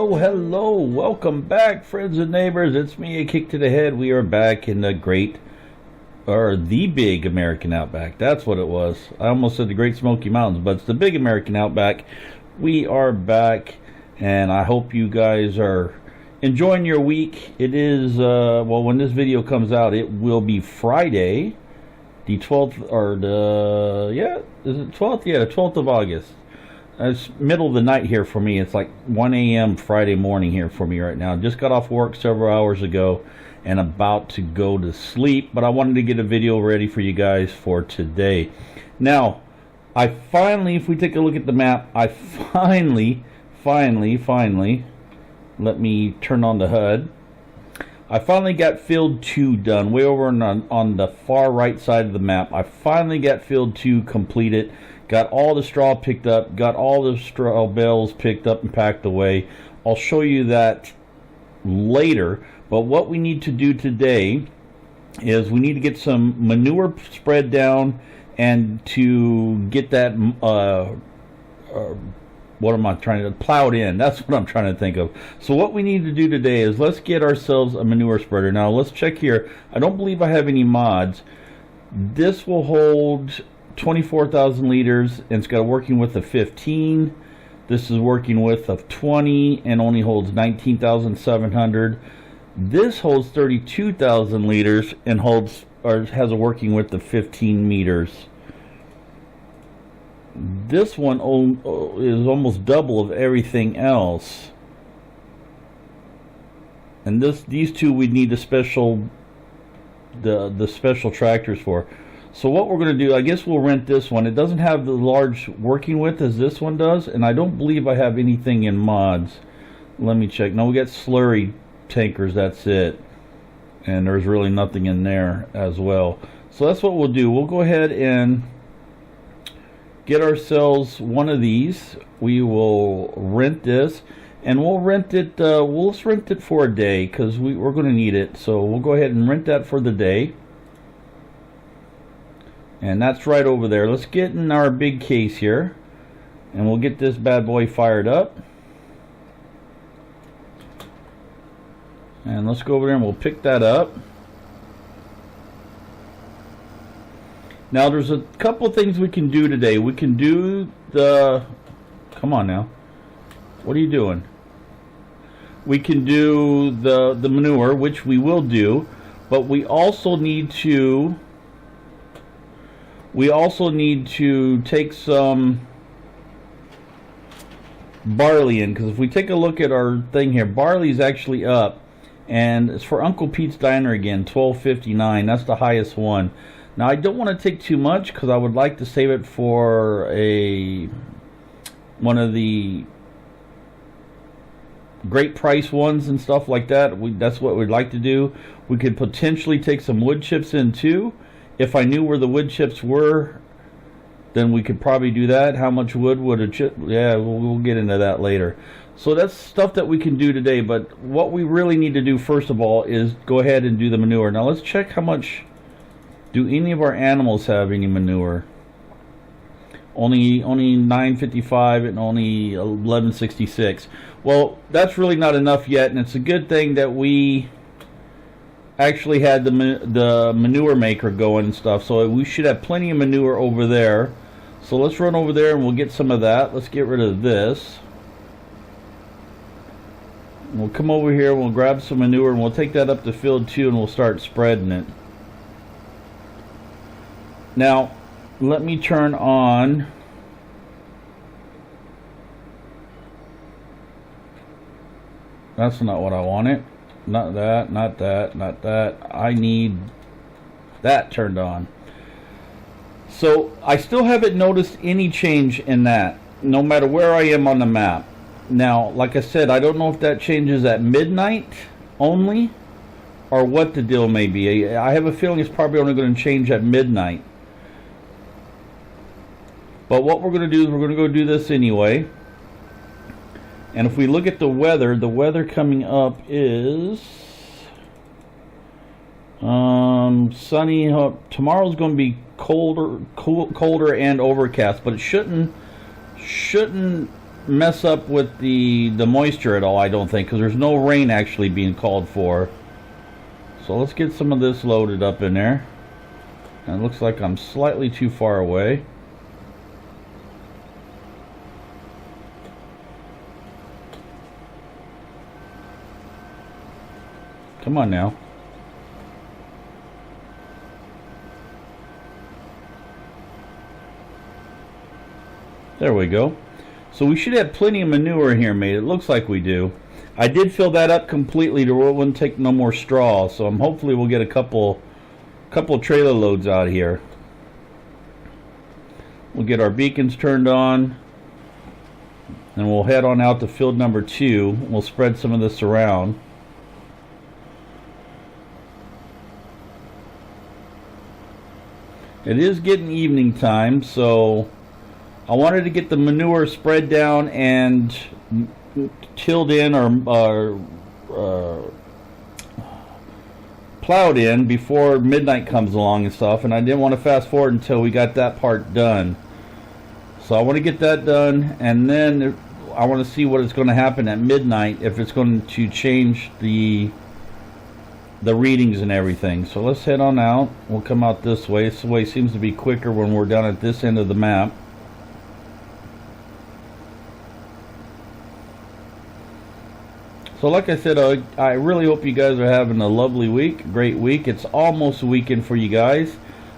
Hello, welcome back, friends and neighbors. It's me, a kick to the head. We are back in the the big American Outback. That's what it was. I almost said the Great Smoky Mountains, but it's the big American Outback. We are back, and I hope you guys are enjoying your week. It is, well, when this video comes out, it will be Friday, the 12th, or is it 12th? Yeah, the 12th of August. It's middle of the night here for me. It's like 1 a.m. Friday morning here for me right now. Just got off work several hours ago and about to go to sleep, but I wanted to get a video ready for you guys for today. Now, I finally, if we take a look at the map, I finally, let me turn on the HUD. I finally got field 2 done, way over on the far right side of the map. I finally got field 2 completed. Got all the straw picked up, got all the straw bales picked up and packed away. I'll show you that later. But what we need to do today is we need to get some manure spread down and to get that, what am I trying to, plowed in. That's what I'm trying to think of. So what we need to do today is let's get ourselves a manure spreader. Now let's check here. I don't believe I have any mods. This will hold 24,000 liters, and it's got a working width of 15. This is working width of 20 and only holds 19,700. This holds 32,000 liters and holds, or has a working width of 15 meters. This one is almost double of everything else, and these two we need the special tractors for. So what we're going to do, I guess we'll rent this one. It doesn't have the large working width as this one does, and I don't believe I have anything in mods. Let me check. No, we got slurry tankers, that's it. And there's really nothing in there as well. So that's what we'll do. We'll go ahead and get ourselves one of these. We will rent this, and we'll rent it, let's rent it for a day, because we're going to need it. So we'll go ahead and rent that for the day. And that's right over there. Let's get in our big case here, and we'll get this bad boy fired up. And let's go over there and we'll pick that up. Now there's a couple of things we can do today. We can do the, come on now, what are you doing? We can do the manure, which we will do, but we also need to take some barley in, because if we take a look at our thing here, barley is actually up, and it's for Uncle Pete's Diner again, $12.59. That's the highest one. Now I don't want to take too much because I would like to save it for one of the great price ones and stuff like that. That's what we'd like to do. We could potentially take some wood chips in too. If I knew where the wood chips were, then we could probably do that. How much wood would a chip? Yeah, we'll get into that later. So that's stuff that we can do today. But what we really need to do first of all is go ahead and do the manure. Now let's check how much do any of our animals have any manure. Only 955 and only 1166. Well, that's really not enough yet, and it's a good thing that we actually had the manure maker going and stuff, so we should have plenty of manure over there. So let's run over there and we'll get some of that. Let's get rid of this. We'll come over here and we'll grab some manure and we'll take that up to field 2 and we'll start spreading it. Now let me turn on that's not what I wanted. Not that, not that, not that. I need that turned on. So I still haven't noticed any change in that, no matter where I am on the map. Now, like I said, I don't know if that changes at midnight only, or what the deal may be. I have a feeling it's probably only going to change at midnight. But what we're going to do is we're going to go do this anyway. And if we look at the weather coming up is sunny. Tomorrow's going to be colder and overcast, but it shouldn't mess up with the moisture at all, I don't think, because there's no rain actually being called for. So let's get some of this loaded up in there. And it looks like I'm slightly too far away. Come on now. There we go. So we should have plenty of manure here made. It looks like we do. I did fill that up completely to where it wouldn't take no more straw. So hopefully we'll get a couple trailer loads out here. We'll get our beacons turned on. And we'll head on out to field number 2. We'll spread some of this around. It is getting evening time, so I wanted to get the manure spread down and tilled in or plowed in before midnight comes along and stuff, and I didn't want to fast forward until we got that part done. So I want to get that done, and then I want to see what is going to happen at midnight, if it's going to change the readings and everything. So let's head on out. We'll come out this way. This way seems to be quicker when we're down at this end of the map. So like I said, I really hope you guys are having a lovely week, great week. It's almost a weekend for you guys.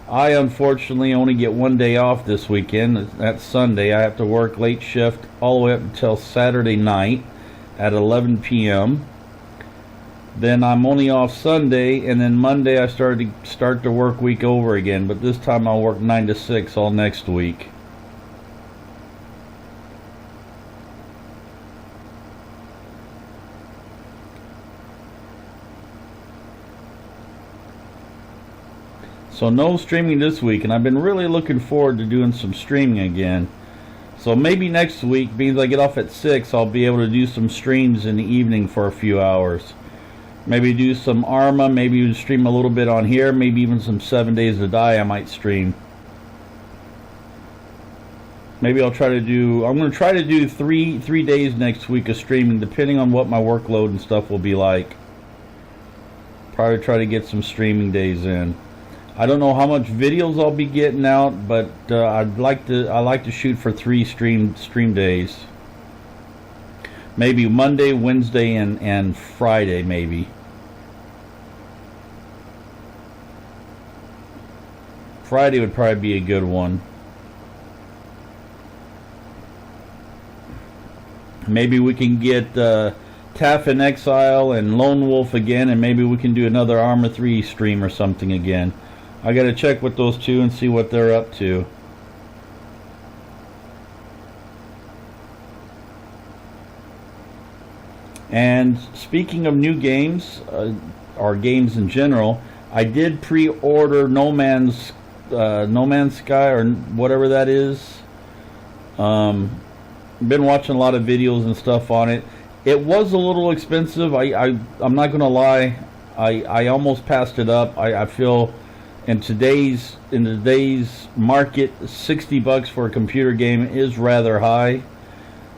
I unfortunately only get one day off this weekend. That's Sunday. I have to work late shift all the way up until Saturday night at 11 p.m. Then I'm only off Sunday, and then Monday I start the work week over again, but this time I'll work 9 to 6 all next week. So no streaming this week, and I've been really looking forward to doing some streaming again. So maybe next week, being I get off at 6, I'll be able to do some streams in the evening for a few hours. Maybe do some Arma, maybe stream a little bit on here, maybe even some 7 Days to Die I might stream. Maybe I'll try to do, I'm going to try to do three days next week of streaming, depending on what my workload and stuff will be like. Probably try to get some streaming days in. I don't know how much videos I'll be getting out, but I like to shoot for 3 stream days. Maybe Monday, Wednesday, and Friday, maybe. Friday would probably be a good one. Maybe we can get Taff in Exile and Lone Wolf again, and maybe we can do another Arma 3 stream or something again. I gotta check with those two and see what they're up to. And speaking of new games, or games in general, I did pre-order No Man's Sky, or whatever that is. Been watching a lot of videos and stuff on it. It was a little expensive. I'm not gonna lie. I almost passed it up. I feel in today's market, $60 for a computer game is rather high.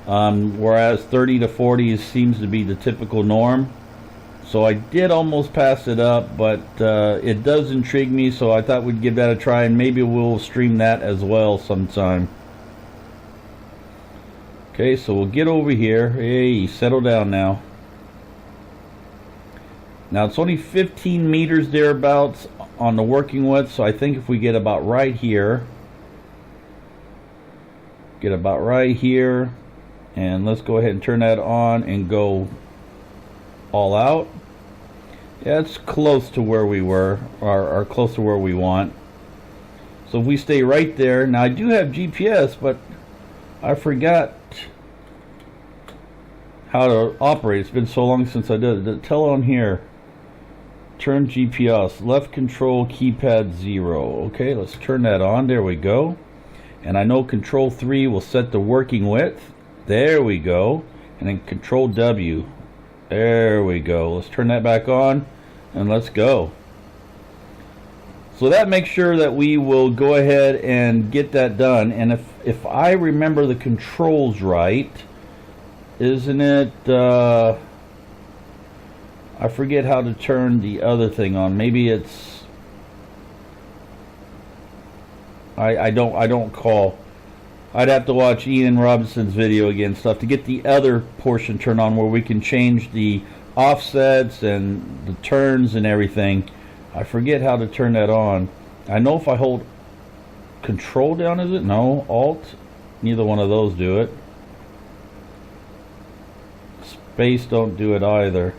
Whereas 30 to 40 seems to be the typical norm. So I did almost pass it up, but it does intrigue me, so I thought we'd give that a try, and maybe we'll stream that as well sometime. Okay, so we'll get over here. Hey, settle down now. Now it's only 15 meters thereabouts on the working width, so I think if we get about right here, and let's go ahead and turn that on and go all out. Yeah, it's close to where we were, or close to where we want. So if we stay right there, now I do have GPS, but I forgot how to operate. It's been so long since I did it. Tell on here, turn GPS, left control keypad 0. Okay, let's turn that on. There we go. And I know control 3 will set the working width. There we go. And then control W. There we go. Let's turn that back on and let's go. So that makes sure that we will go ahead and get that done. And if I remember the controls right, Isn't it, I forget how to turn the other thing on. Maybe it's, I don't call. I'd have to watch Ian Robinson's video again, stuff, to get the other portion turned on where we can change the offsets and the turns and everything. I forget how to turn that on. I know if I hold Control down, is it? No, Alt. Neither one of those do it. Space don't do it either.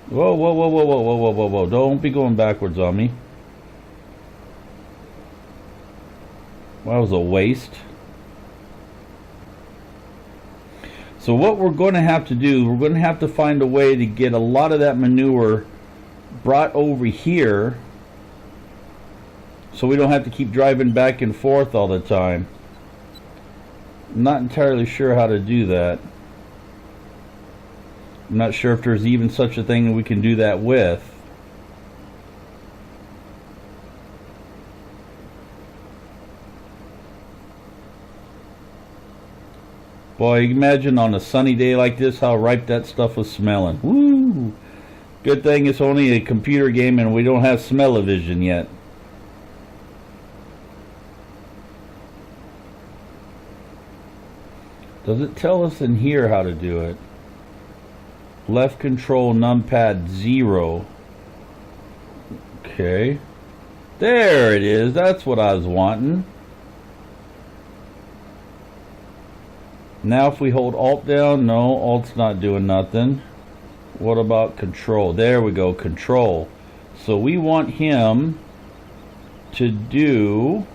Whoa, whoa, whoa, whoa, whoa, whoa, whoa, whoa, whoa. Don't be going backwards on me. Well, that was a waste. So what we're going to have to do, we're going to have to find a way to get a lot of that manure brought over here so we don't have to keep driving back and forth all the time. I'm not entirely sure how to do that. I'm not sure if there's even such a thing that we can do that with. Boy, imagine on a sunny day like this how ripe that stuff was smelling. Woo! Good thing it's only a computer game and we don't have smell-o-vision yet. Does it tell us in here how to do it? Left control numpad 0. Okay. There it is. That's what I was wanting. Now if we hold Alt down, no, Alt's not doing nothing. What about Control? There we go, Control. So we want him to do,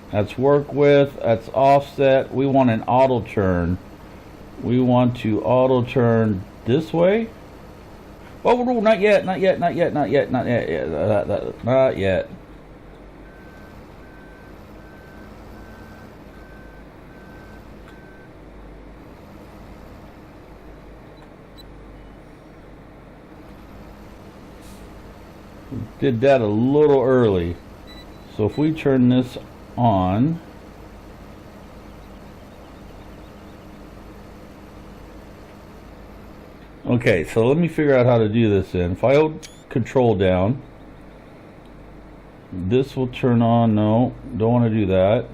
that's work with, that's offset. We want an auto turn. We want to auto turn this way. Oh no, not yet, not yet, not yet, not yet, not yet, not yet. Did that a little early. So if we turn this on, okay, so let me figure out how to do this then. If I hold Control down, this will turn on. No, don't want to do that.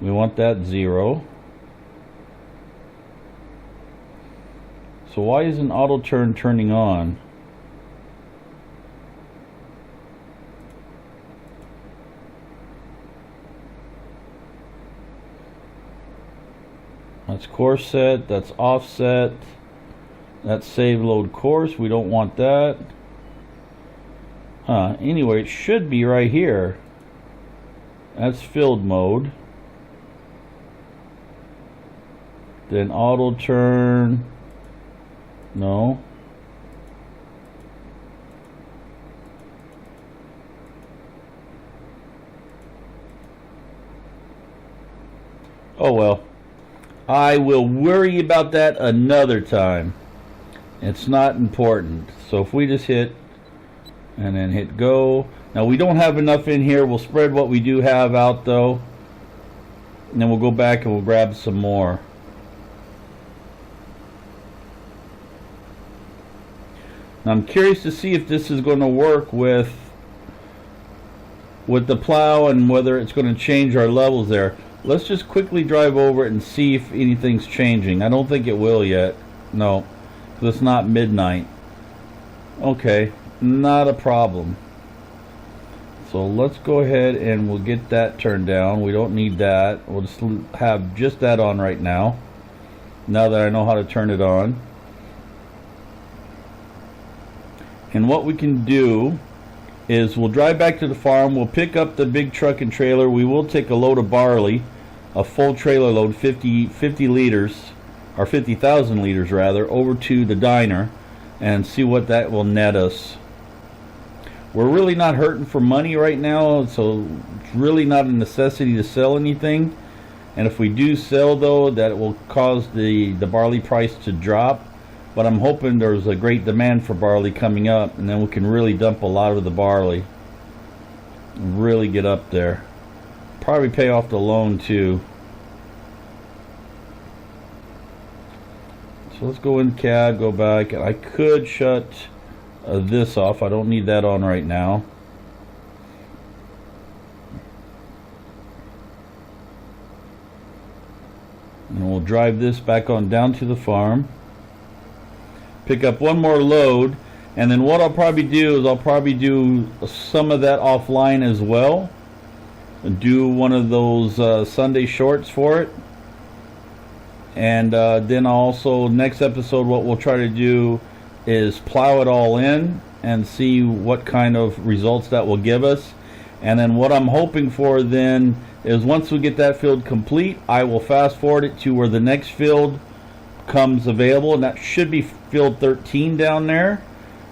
We want that 0. So why isn't auto turn turning on? That's course set, that's offset, that's save load course, we don't want that. Anyway, it should be right here. That's filled mode. Then auto turn, no. Oh well. I will worry about that another time. It's not important. So if we just hit and then hit go. Now we don't have enough in here. We'll spread what we do have out though. And then we'll go back and we'll grab some more. Now I'm curious to see if this is going to work with the plow and whether it's going to change our levels there. Let's just quickly drive over it and see if anything's changing. I don't think it will yet. No, because it's not midnight. Okay, not a problem. So let's go ahead and we'll get that turned down. We don't need that. We'll just have just that on right now. Now that I know how to turn it on. And what we can do is we'll drive back to the farm. We'll pick up the big truck and trailer. We will take a load of barley. A full trailer load, 50 liters, or 50,000 liters rather, over to the diner and see what that will net us. We're really not hurting for money right now, so it's really not a necessity to sell anything. And if we do sell though, that will cause the barley price to drop. But I'm hoping there's a great demand for barley coming up, and then we can really dump a lot of the barley and really get up there. Probably pay off the loan too. So let's go in cab, go back, and I could shut this off. I don't need that on right now. And we'll drive this back on down to the farm. Pick up one more load, and then what I'll probably do is I'll probably do some of that offline as well. Do one of those Sunday shorts for it. And then also next episode what we'll try to do is plow it all in and see what kind of results that will give us. And then what I'm hoping for then is once we get that field complete, I will fast forward it to where the next field comes available, and that should be field 13 down there.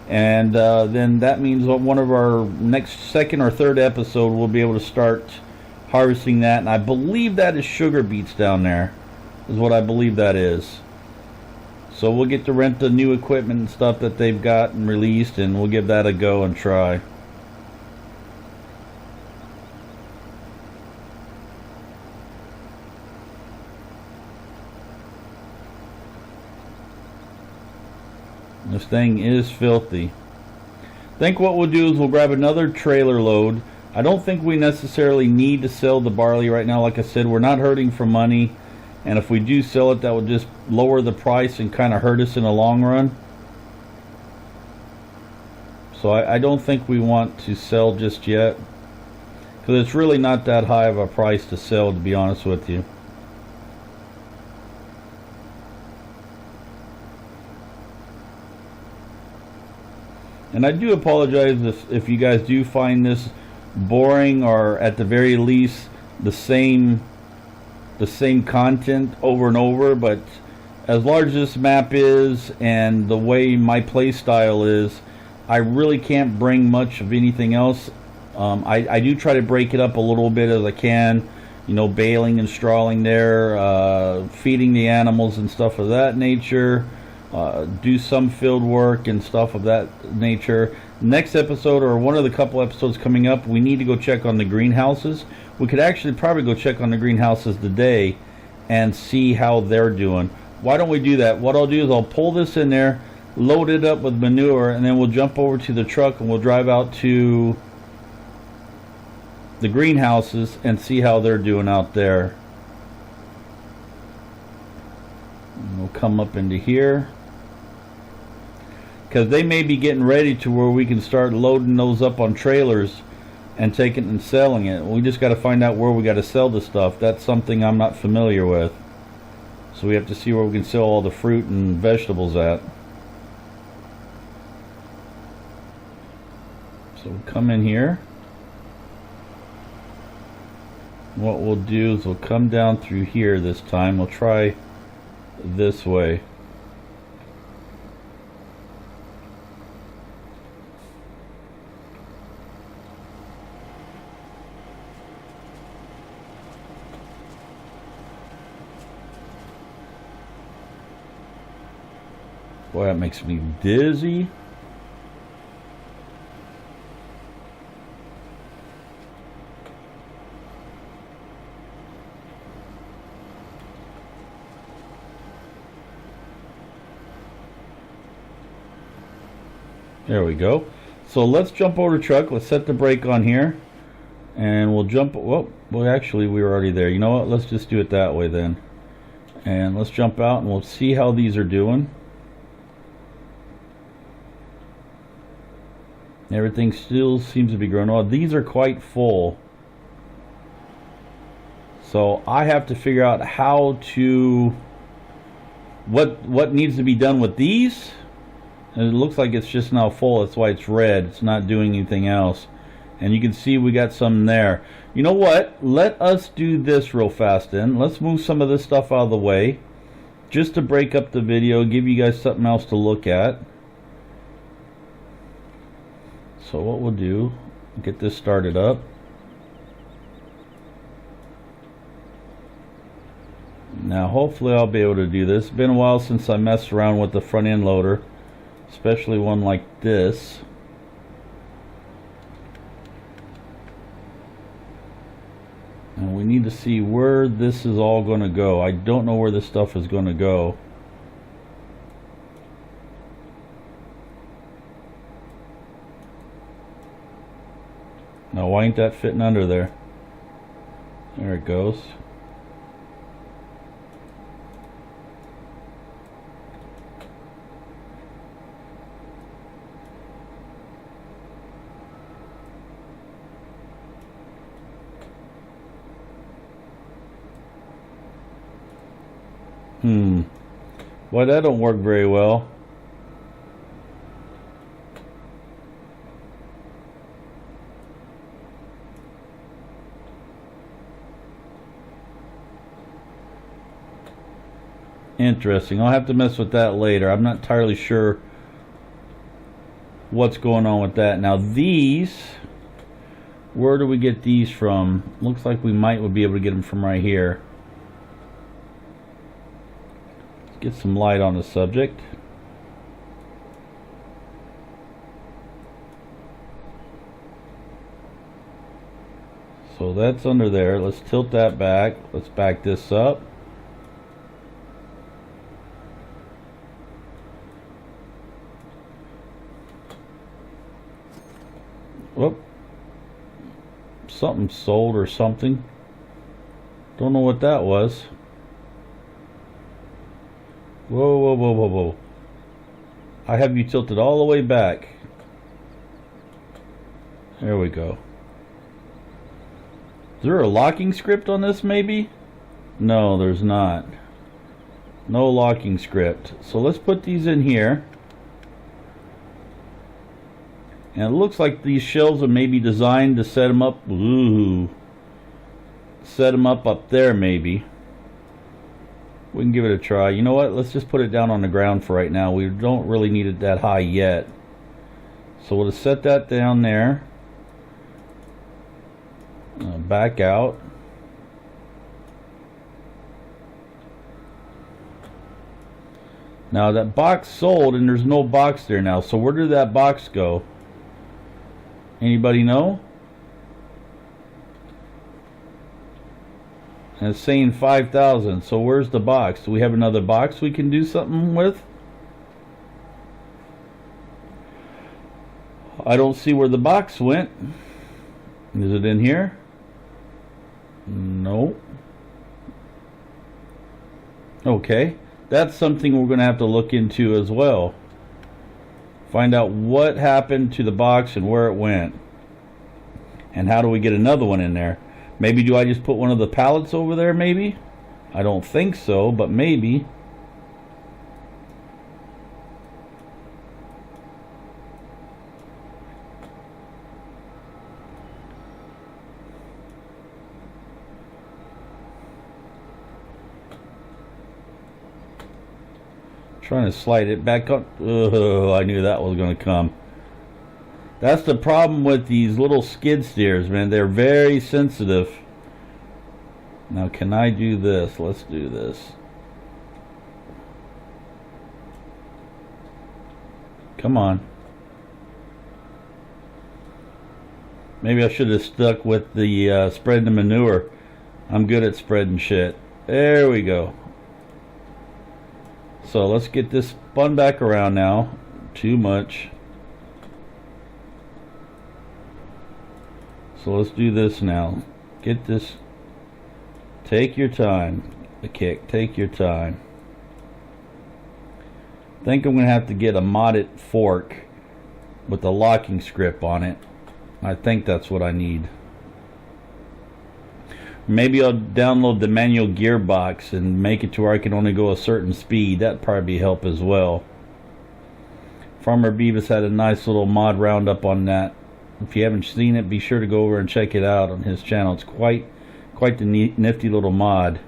And then that means one of our next second or third episode we'll be able to start harvesting that. And I believe that is sugar beets down there, is what I believe that is. So we'll get to rent the new equipment and stuff that they've got and released, and we'll give that a go and try. This thing is filthy. I think what we'll do is we'll grab another trailer load. I don't think we necessarily need to sell the barley right now. Like I said, we're not hurting for money. And if we do sell it, that will just lower the price and kind of hurt us in the long run. So I don't think we want to sell just yet, because it's really not that high of a price to sell, to be honest with you. And I do apologize if you guys do find this boring, or at the very least the same content over and over. But as large as this map is and the way my play style is, I really can't bring much of anything else. I do try to break it up a little bit as I can, you know, baling and strawing there, feeding the animals and stuff of that nature. Do some field work and stuff of that nature. Next episode, or one of the couple episodes coming up, we need to go check on the greenhouses. We could actually probably go check on the greenhouses today and see how they're doing. Why don't we do that? What I'll do is I'll pull this in there, load it up with manure, and then we'll jump over to the truck and we'll drive out to the greenhouses and see how they're doing out there. And we'll come up into here, because they may be getting ready to where we can start loading those up on trailers and taking it and selling it. We just got to find out where we got to sell the stuff. That's something I'm not familiar with. So we have to see where we can sell all the fruit and vegetables at. So we'll come in here. What we'll do is we'll come down through here this time. We'll try this way. Boy, that makes me dizzy. There we go. So let's jump over the truck. Let's set the brake on here. And we'll jump. Well, actually, we were already there. You know what? Let's just do it that way then. And let's jump out and we'll see how these are doing. Everything still seems to be growing. Oh, these are quite full. So I have to figure out how to, what needs to be done with these. And it looks like it's just now full. That's why it's red. It's not doing anything else. And you can see we got some there. You know what? Let us do this real fast then. Let's move some of this stuff out of the way, just to break up the video, give you guys something else to look at. So what we'll do, get this started up. Now hopefully I'll be able to do this. It's been a while since I messed around with the front end loader, especially one like this. And we need to see where this is all going to go. I don't know where this stuff is going to go. Now why ain't that fitting under there? There it goes. Well, that don't work very well. Interesting. I'll have to mess with that later. I'm not entirely sure what's going on with that. Now these, where do we get these from? Looks like we would be able to get them from right here. Let's get some light on the subject. So that's under there. Let's tilt that back. Let's back this up. Whoop. Something sold or something. Don't know what that was. Whoa, whoa, whoa, whoa, whoa. I have you tilted all the way back. There we go. Is there a locking script on this maybe? No, there's not. No locking script. So let's put these in here. And it looks like these shelves are maybe designed to set them up. Ooh. Set them up there maybe. We can give it a try. You know what? Let's just put it down on the ground for right now. We don't really need it that high yet. So we'll just set that down there. Back out. Now that box sold and there's no box there now. So where did that box go? Anybody know? And it's saying 5,000. So where's the box? Do we have another box we can do something with? I don't see where the box went. Is it in here? No. Okay. That's something we're going to have to look into as well. Find out what happened to the box and where it went. And how do we get another one in there? Maybe do I just put one of the pallets over there maybe? I don't think so, but maybe. Trying to slide it back up. Oh, I knew that was going to come. That's the problem with these little skid steers, man. They're very sensitive. Now, can I do this? Let's do this. Come on. Maybe I should have stuck with the spreading the manure. I'm good at spreading shit. There we go. So let's get this spun back around now. Too much. So let's do this now. Get this. Take your time. The kick. Take your time. I think I'm going to have to get a modded fork with a locking strip on it. I think that's what I need. Maybe I'll download the manual gearbox and make it to where I can only go a certain speed. That'd probably help as well. Farmer Beavis had a nice little mod roundup on that. If you haven't seen it, be sure to go over and check it out on his channel. It's quite the nifty little mod.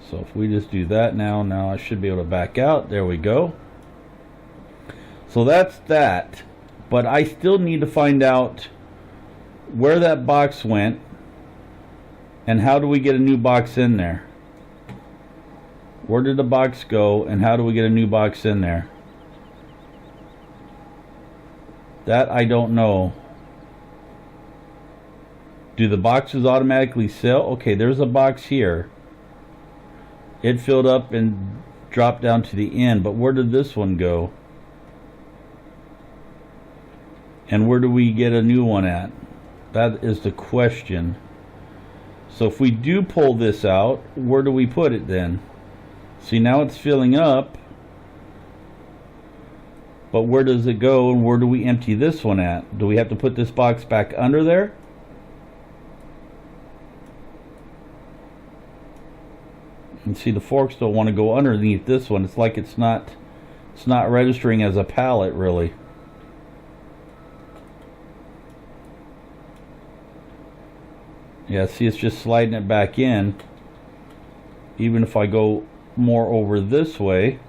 So if we just do that now I should be able to back out. There we go. So that's that. But I still need to find out where that box went. And how do we get a new box in there? Where did the box go and how do we get a new box in there? That I don't know. Do the boxes automatically sell? Okay, there's a box here. It filled up and dropped down to the end, but where did this one go? And where do we get a new one at? That is the question. So if we do pull this out, where do we put it then? See, now it's filling up. But where does it go, and where do we empty this one at? Do we have to put this box back under there? And see, the forks don't want to go underneath this one. It's like it's not registering as a pallet, really. Yeah, see, it's just sliding it back in. Even if I go more over this way,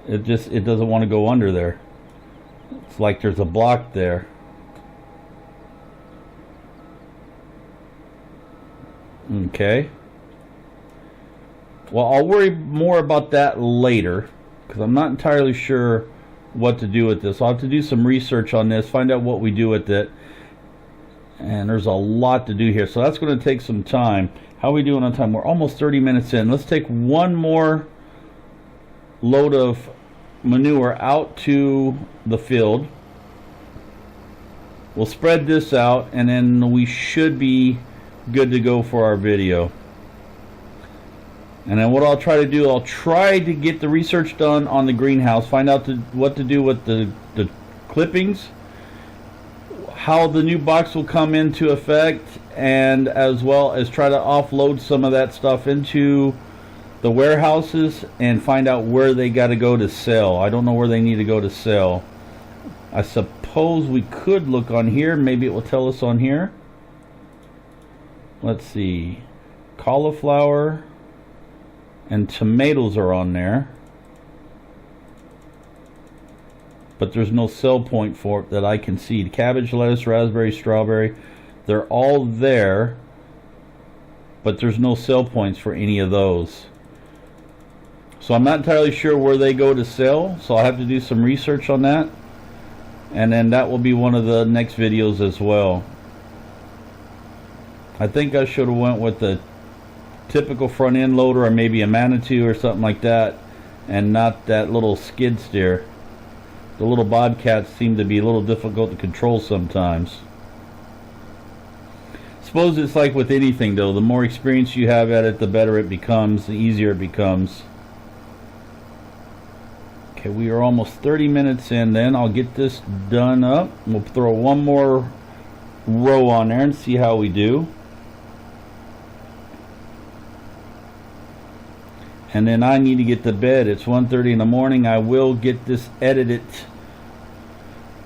it doesn't want to go under there. It's like there's a block there. Okay. Well, I'll worry more about that later, because I'm not entirely sure what to do with this. I'll have to do some research on this, find out what we do with it. And there's a lot to do here, so that's going to take some time. How are we doing on time? We're almost 30 minutes in. Let's take one more load of manure out to the field. We'll spread this out, and then we should be good to go for our video. And then what I'll try to do, I'll try to get the research done on the greenhouse, find out what to do with the clippings, how the new box will come into effect, and as well as try to offload some of that stuff into the warehouses and find out where they got to go to sell. I don't know where they need to go to sell. I suppose we could look on here. Maybe it will tell us on here. Let's see. Cauliflower and tomatoes are on there, but there's no sell point for it that I can see. Cabbage, lettuce, raspberry, strawberry, they're all there, but there's no sell points for any of those. So I'm not entirely sure where they go to sell, so I'll have to do some research on that, and then that will be one of the next videos as well. I think I should have went with the typical front end loader, or maybe a Manitou or something like that, and not that little skid steer. The little bobcats seem to be a little difficult to control sometimes. Suppose it's like with anything though, the more experience you have at it, the better it becomes, the easier it becomes. Okay, we are almost 30 minutes in. Then I'll get this done up. We'll throw one more row on there and see how we do. And then I need to get to bed. It's 1:30 in the morning. I will get this edited.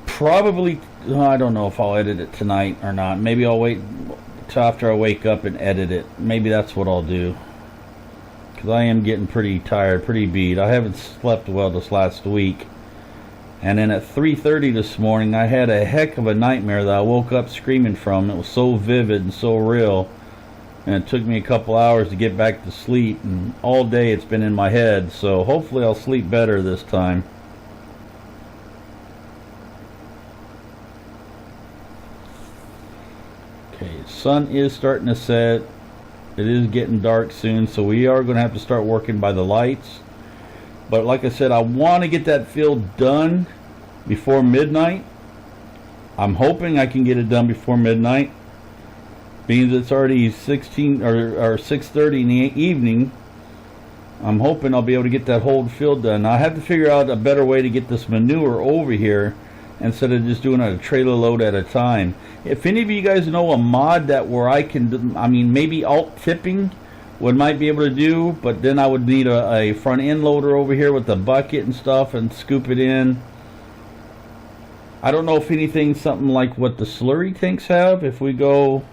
Probably, I don't know if I'll edit it tonight or not. Maybe I'll wait till after I wake up and edit it. Maybe that's what I'll do. Because I am getting pretty tired, pretty beat. I haven't slept well this last week. And then at 3:30 this morning, I had a heck of a nightmare that I woke up screaming from. It was so vivid and so real. And it took me a couple hours to get back to sleep. And all day it's been in my head. So hopefully I'll sleep better this time. Okay, sun is starting to set. It is getting dark soon, so we are going to have to start working by the lights. But like I said, I want to get that field done before midnight. I'm hoping I can get it done before midnight. Means it's already 6:30 in the evening. I'm hoping I'll be able to get that whole field done. Now I have to figure out a better way to get this manure over here instead of just doing it a trailer load at a time. If any of you guys know a mod that where I can, I mean, maybe alt tipping might be able to do, but then I would need a front end loader over here with the bucket and stuff and scoop it in. I don't know if anything, something like what the slurry tanks have. If we go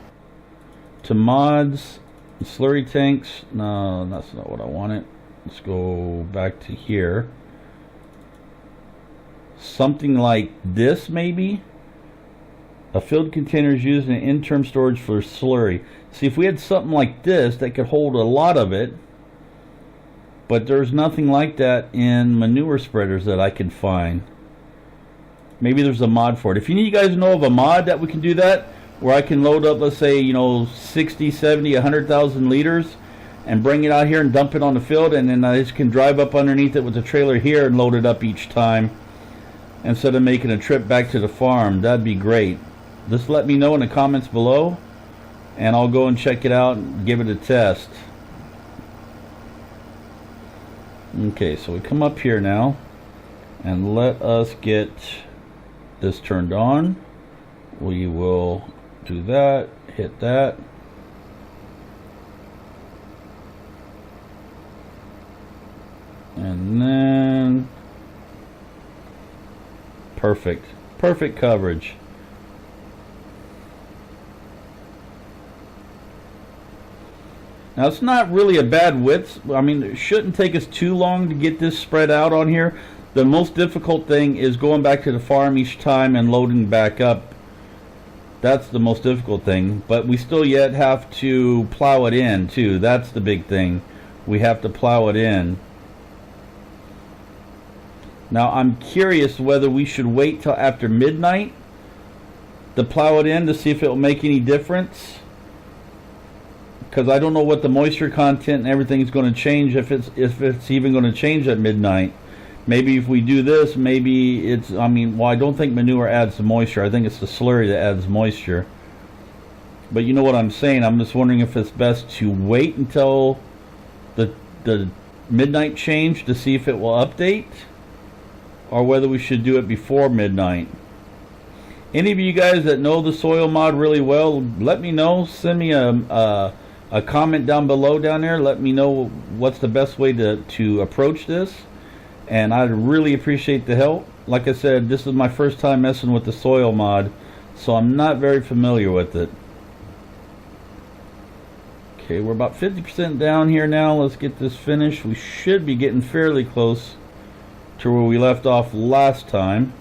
to mods, slurry tanks, no, that's not what I wanted. Let's go back to here. Something like this, maybe. A filled container is used in interim storage for slurry. See, if we had something like this that could hold a lot of it, but there's nothing like that in manure spreaders that I can find. Maybe there's a mod for it. If you guys know of a mod that we can do that, where I can load up, let's say, 60, 70, 100,000 liters and bring it out here and dump it on the field, and then I just can drive up underneath it with the trailer here and load it up each time. instead of making a trip back to the farm. That'd be great. Just let me know in the comments below, and I'll go and check it out and give it a test. Okay, so we come up here now, and let us get this turned on. We will do that, hit that. And then perfect coverage. Now it's not really a bad width. I mean, it shouldn't take us too long to get this spread out on here. The most difficult thing is going back to the farm each time and loading back up. That's the most difficult thing, but we still yet have to plow it in too. That's the big thing. We have to plow it in. Now I'm curious whether we should wait till after midnight to plow it in to see if it will make any difference, because I don't know what the moisture content and everything is going to change, if it's even going to change at midnight. Maybe if we do this, maybe it's, I mean, well, I don't think manure adds the moisture. I think it's the slurry that adds moisture. But you know what I'm saying. I'm just wondering if it's best to wait until the midnight change to see if it will update, or whether we should do it before midnight. Any of you guys that know the soil mod really well, let me know. Send me a comment down below down there. Let me know what's the best way to approach this, and I'd really appreciate the help. Like I said, this is my first time messing with the soil mod, so I'm not very familiar with it. Okay, we're about 50% down here now. Let's get this finished. We should be getting fairly close to where we left off last time.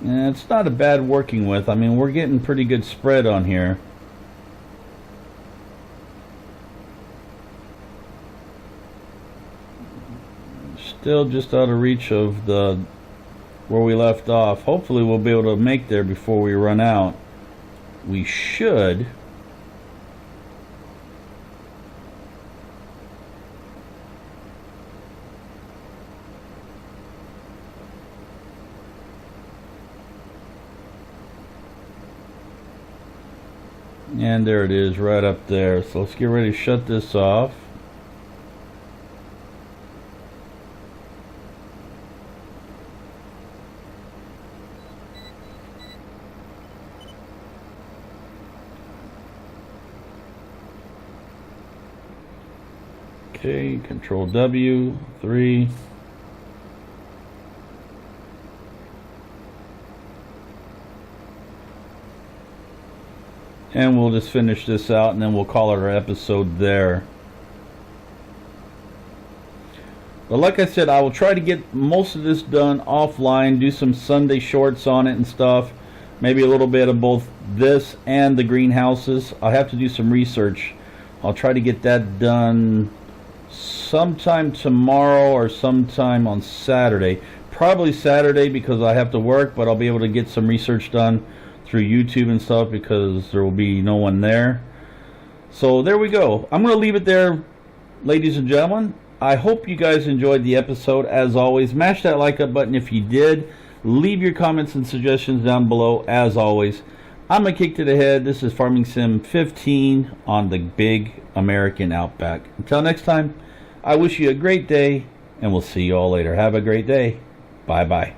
And it's not a bad working with. I mean, we're getting pretty good spread on here. Still just out of reach of the where we left off. Hopefully we'll be able to make there before we run out. We should. And there it is, right up there. So let's get ready to shut this off. Okay, Control W, 3. And we'll just finish this out, and then we'll call it our episode there. But like I said, I will try to get most of this done offline, do some Sunday shorts on it and stuff. Maybe a little bit of both this and the greenhouses. I'll have to do some research. I'll try to get that done sometime tomorrow or sometime on Saturday. Probably Saturday because I have to work, but I'll be able to get some research done through YouTube and stuff because there will be no one there. So there we go. I'm going to leave it there, ladies and gentlemen. I hope you guys enjoyed the episode. As always, mash that like up button if you did. Leave your comments and suggestions down below. As always, I'm a kick to the head. This is Farming Sim 15 on the big American Outback. Until next time, I wish you a great day, and we'll see you all later. Have a great day. Bye-bye.